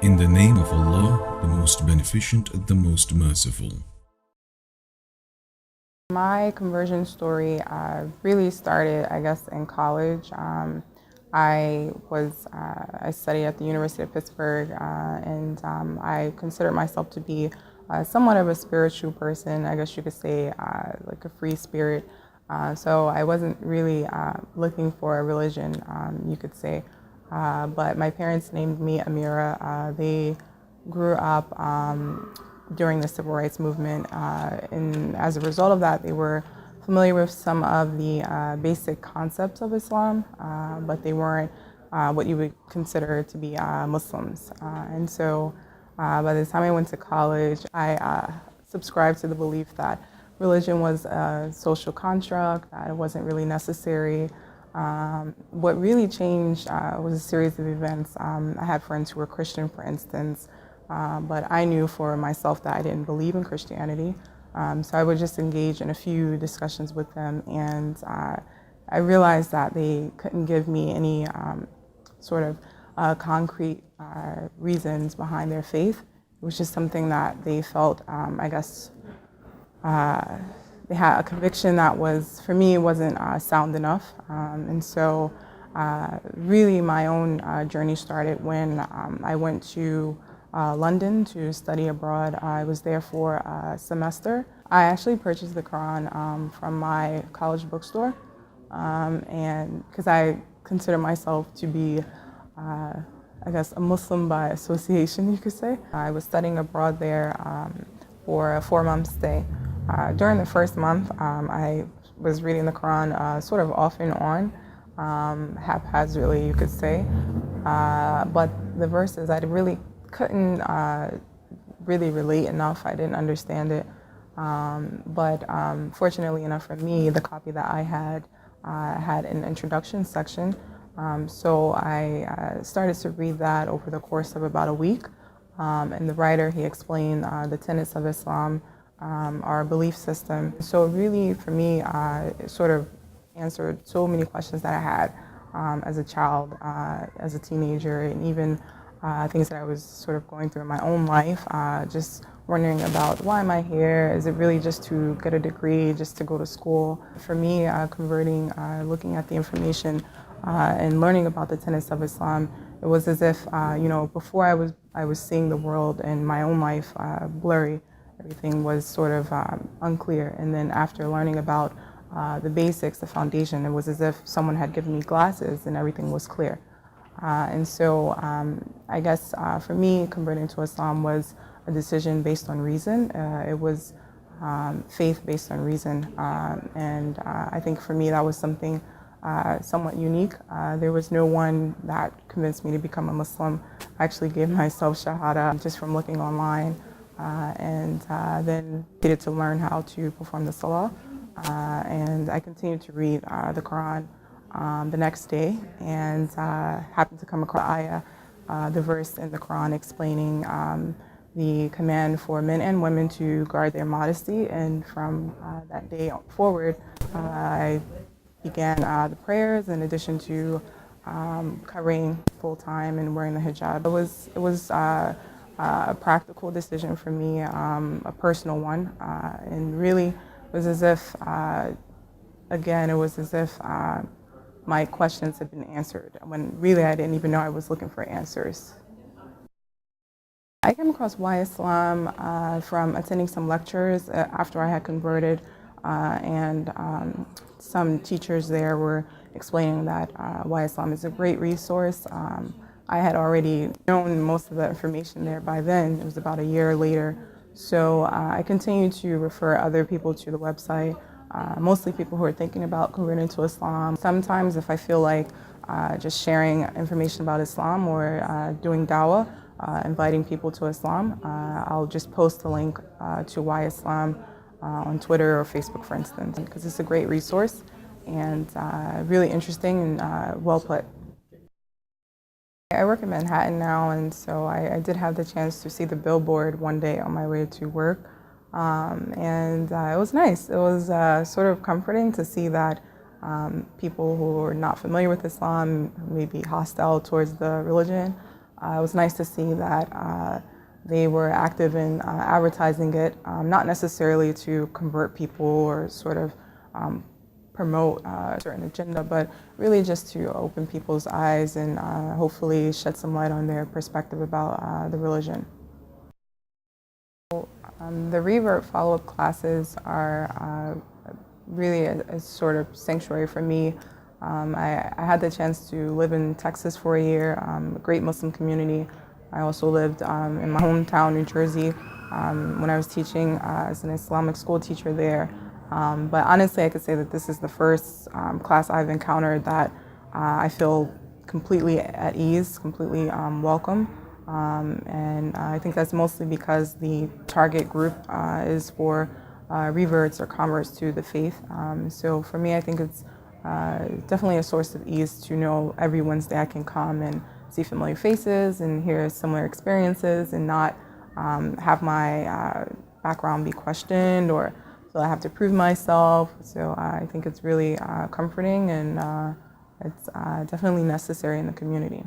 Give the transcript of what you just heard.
In the name of Allah, the most beneficent, the most merciful. My conversion story really started, I guess, in college. I studied at the University of Pittsburgh, and I consider myself to be somewhat of a spiritual person. I guess you could say like a free spirit. So I wasn't really looking for a religion, you could say. But my parents named me Amira. They grew up during the civil rights movement, and as a result of that, they were familiar with some of the basic concepts of Islam, but they weren't what you would consider to be Muslims. And so by the time I went to college, I subscribed to the belief that religion was a social construct, that it wasn't really necessary. What really changed was a series of events. I had friends who were Christian, for instance, but I knew for myself that I didn't believe in Christianity. So I would just engage in a few discussions with them, and I realized that they couldn't give me any sort of concrete reasons behind their faith. It was just something that they felt, I guess, they had a conviction that was, for me, wasn't sound enough. And so really my own journey started when I went to London to study abroad. I was there for a semester. I actually purchased the Quran from my college bookstore, and because I consider myself to be, I guess, a Muslim by association, you could say. I was studying abroad there for a 4-month stay. During the first month, I was reading the Quran sort of off and on, haphazardly, you could say. But the verses, I really couldn't really relate enough. I didn't understand it. But fortunately enough for me, the copy that I had an introduction section. So I started to read that over the course of about a week. And the writer, he explained the tenets of Islam, our belief system. So really, for me, it sort of answered so many questions that I had as a child, as a teenager, and even things that I was sort of going through in my own life, just wondering about why am I here? Is it really just to get a degree, just to go to school? For me, converting, looking at the information and learning about the tenets of Islam, it was as if, before I was seeing the world and my own life blurry. Everything was sort of unclear. And then after learning about the basics, the foundation, it was as if someone had given me glasses and everything was clear. And so I guess for me, converting to Islam was a decision based on reason. It was faith based on reason. And I think for me, that was something somewhat unique. There was no one that convinced me to become a Muslim. I actually gave myself Shahada just from looking online. And then needed to learn how to perform the Salah. And I continued to read the Quran the next day, and happened to come across the verse in the Quran explaining the command for men and women to guard their modesty. And from that day forward, I began the prayers in addition to covering full time and wearing the hijab. It was a practical decision for me, a personal one, and really it was as if, again, it was as if my questions had been answered when really I didn't even know I was looking for answers. I came across Why Islam from attending some lectures after I had converted, and some teachers there were explaining that Why Islam is a great resource. I had already known most of the information there by then. It was about a year later. So I continued to refer other people to the website, mostly people who are thinking about converting to Islam. Sometimes if I feel like just sharing information about Islam or doing dawah, inviting people to Islam, I'll just post a link to Why Islam on Twitter or Facebook, for instance, because it's a great resource and really interesting and well put. I work in Manhattan now, and so I did have the chance to see the billboard one day on my way to work, and it was nice. It was sort of comforting to see that people who are not familiar with Islam, maybe hostile towards the religion, it was nice to see that they were active in advertising it, not necessarily to convert people or sort of promote a certain agenda, but really just to open people's eyes and hopefully shed some light on their perspective about the religion. The Revert follow-up classes are really a sort of sanctuary for me. I had the chance to live in Texas for a year, a great Muslim community. I also lived in my hometown, New Jersey, when I was teaching as an Islamic school teacher there. But honestly, I could say that this is the first class I've encountered that I feel completely at ease, completely welcome. And I think that's mostly because the target group is for reverts or converts to the faith. So for me, I think it's definitely a source of ease to know every Wednesday I can come and see familiar faces and hear similar experiences and not have my background be questioned or feel I have to prove myself. So I think it's really comforting and it's definitely necessary in the community.